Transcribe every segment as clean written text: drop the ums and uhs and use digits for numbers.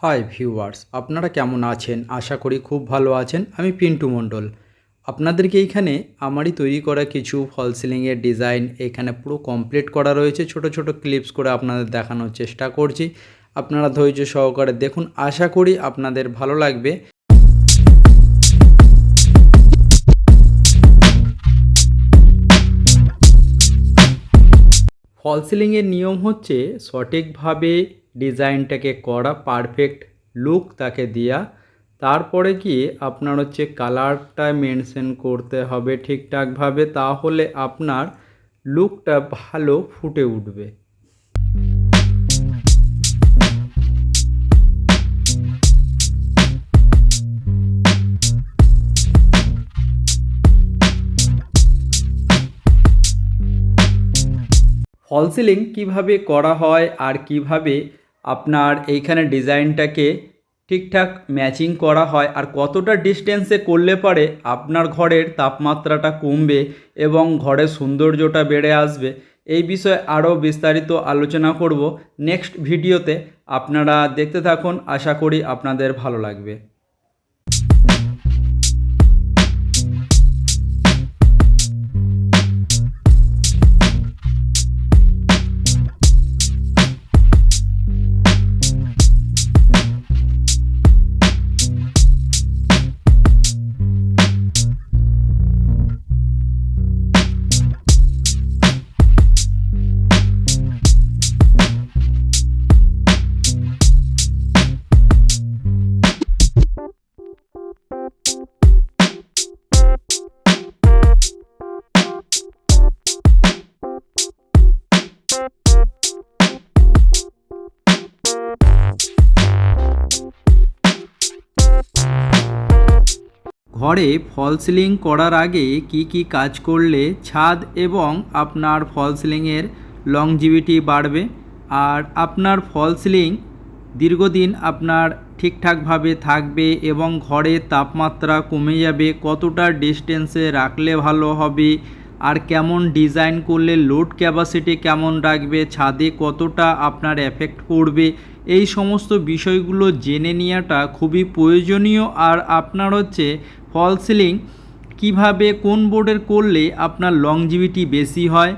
Hi viewers, আপনারা কেমন আছেন? আশা করি খুব ভালো আছেন। আমি পিন্টু মণ্ডল। আপনাদেরকে এইখানে আমারই তৈরি করা কিছু ফল সিলিংয়ের ডিজাইন এখানে পুরো কমপ্লিট করা রয়েছে। ছোট ছোট ক্লিপস করে আপনাদের দেখানোর চেষ্টা করছি। আপনারা ধৈর্য সহকারে দেখুন, আশা করি আপনাদের ভালো লাগবে। ফল সিলিংয়ের নিয়ম হচ্ছে সঠিকভাবে ডিজাইনটাকে করা, পারফেক্ট লুক তাকে দেওয়া। তারপরে গিয়ে আপনার হচ্ছে কালারটা মেনশন করতে হবে ঠিকঠাকভাবে, তাহলে আপনার লুকটা ভালো ফুটে উঠবে। ফল সিলিং কীভাবে করা হয় আর কিভাবে আপনার এইখানে ডিজাইনটাকে ঠিকঠাক ম্যাচিং করা হয় আর কতটা ডিস্টেন্সে করলে পরে আপনার ঘরের তাপমাত্রাটা কমবে এবং ঘরের সৌন্দর্যটা বেড়ে আসবে, এই বিষয়ে আরও বিস্তারিত আলোচনা করব নেক্সট ভিডিওতে। আপনারা দেখতে থাকুন, আশা করি আপনাদের ভালো লাগবে। ঘরে ফল সিলিং করার আগে কি কি কাজ করলে ছাদ এবং আপনার ফল সিলিংয়ের লংজিভিটি বাড়বে আর আপনার ফল সিলিং দীর্ঘদিন আপনার ঠিকঠাকভাবে থাকবে এবং ঘরে তাপমাত্রা কমে যাবে, কতটা ডিস্টেন্সে রাখলে ভালো হবে আর কেমন ডিজাইন করলে লোড ক্যাপাসিটি কেমন রাখবে, ছাদে কতটা আপনার এফেক্ট পড়বে, এই সমস্ত বিষয়গুলো জেনে নেওয়াটা খুবই প্রয়োজনীয়। আর আপনার হচ্ছে ফল সিলিং কীভাবে কোন বোর্ডের করলে আপনার লংজিভিটি বেশি হয়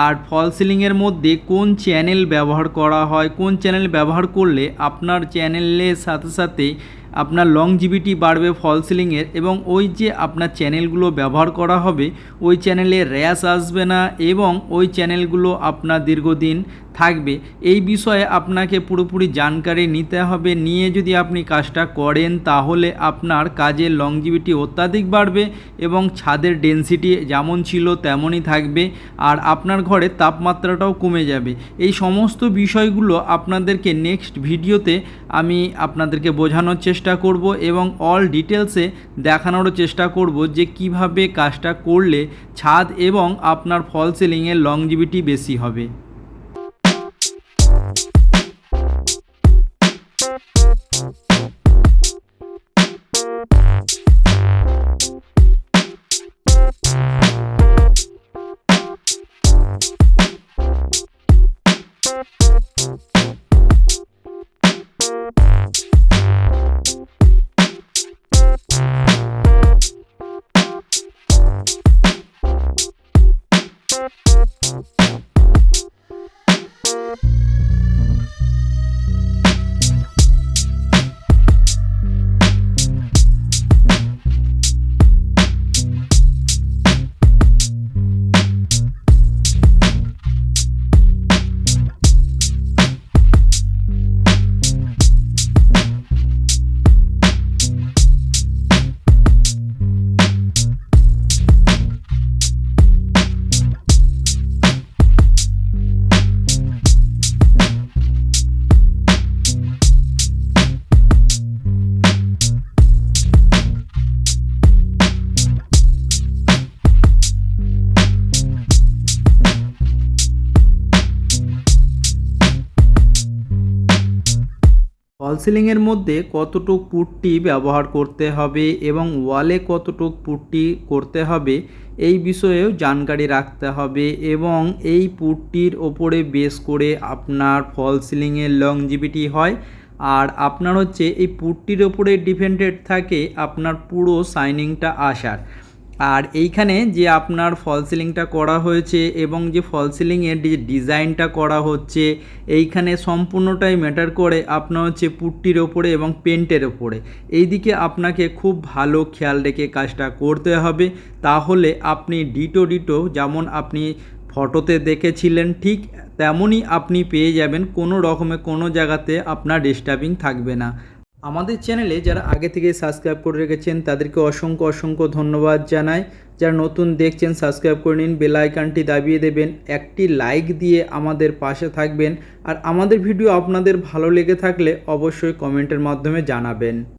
আর ফল সিলিংয়ের মধ্যে কোন চ্যানেল ব্যবহার করা হয়, কোন চ্যানেল ব্যবহার করলে আপনার চ্যানেলের সাথে সাথে আপনার লংজিভিটি বাড়বে ফল সিলিংয়ের, এবং ওই যে আপনার চ্যানেলগুলো ব্যবহার করা হবে ওই চ্যানেলে র্যাশ আসবে না এবং ওই চ্যানেলগুলো আপনার দীর্ঘদিন থাকবে। এই বিষয়ে আপনাকে পুরোপুরি জানকারি নিতে হবে। নিয়ে যদি আপনি কাজটা করেন তাহলে আপনার কাজের লংজিভিটি অত্যাধিক বাড়বে এবং ছাদের ডেনসিটি যেমন ছিল তেমনই থাকবে আর আপনার ঘরে তাপমাত্রাটাও কমে যাবে। এই সমস্ত বিষয়গুলো আপনাদেরকে নেক্সট ভিডিওতে আমি আপনাদেরকে বোঝানোর চেষ্টা করব এবং অল ডিটেলসে দেখানোরও চেষ্টা করব যে কিভাবে কাজটা করলে ছাদ এবং আপনার ফল সিলিংয়ের লংজিভিটি বেশি হবে। ফল সিলিংয়ের মধ্যে কতটুক পুট্টি ব্যবহার করতে হবে এবং ওয়ালে কতটুক পুট্টি করতে হবে এই বিষয়েও জানকারি রাখতে হবে এবং এই পুট্টির ওপরে বেস করে আপনার ফল সিলিংয়ের লংজিভিটি হয় আর আপনার হচ্ছে এই পুটটির ওপরে ডিপেন্ডেড থাকে আপনার পুরো শাইনিংটা আসার। আর এইখানে যে আপনার ফল সিলিংটা করা হয়েছে এবং যে ফল সিলিংয়ের যে ডিজাইনটা করা হচ্ছে, এইখানে সম্পূর্ণটাই ম্যাটার করে আপনার হচ্ছে পুট্টির ওপরে এবং পেন্টের ওপরে। এই দিকে আপনাকে খুব ভালো খেয়াল রেখে কাজটা করতে হবে, তাহলে আপনি ডিটো যেমন আপনি ফটোতে দেখেছিলেন ঠিক তেমনই আপনি পেয়ে যাবেন, কোনো রকমে কোনো জায়গাতে আপনার ডিস্টার্বিং থাকবে না। আমাদের চ্যানেলে যারা আগে থেকে সাবস্ক্রাইব করে রেখেছেন তাদেরকে অসংখ্য ধন্যবাদ জানাই। যারা নতুন দেখছেন সাবস্ক্রাইব করে নিন, বেল আইকনটি দাবিয়ে দেবেন, একটি লাইক দিয়ে আমাদের পাশে থাকবেন। আর আমাদের ভিডিও আপনাদের ভালো লেগে থাকলে অবশ্যই কমেন্টের মাধ্যমে জানাবেন।